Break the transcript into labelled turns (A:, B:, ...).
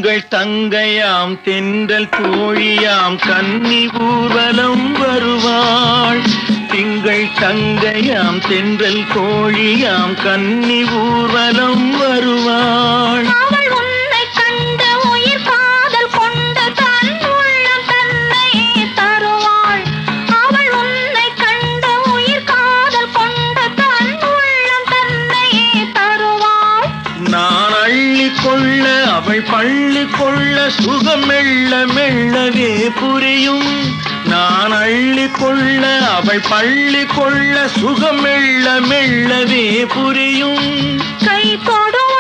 A: திங்கள் தங்கையாம் தென்றல் தோழியாம் கன்னி ஊர்வலம் வருவாள். திங்கள் தங்கையாம் தென்றல் தோழியாம் கன்னி ஊர்வலம் வருவாள்.
B: அவள் உன்னை கண்டு உயிர் காதல் கொண்டு தன் உள்ளம் தன்னையே தருவாள். அவள் உன்னை கண்டு உயிர் காதல் கொண்டு தன் உள்ளம் தன்னையே தருவாள்.
A: நான் அள்ளி கொள்ள அவள் பள்ளி கொள்ள சுகம் மெல்ல மெல்லவே புரியும். நான் அள்ளி கொள்ள அவள் பள்ளி கொள்ள சுகம் மெல்ல மெல்லவே புரியும்.
B: கை தொடுவாள்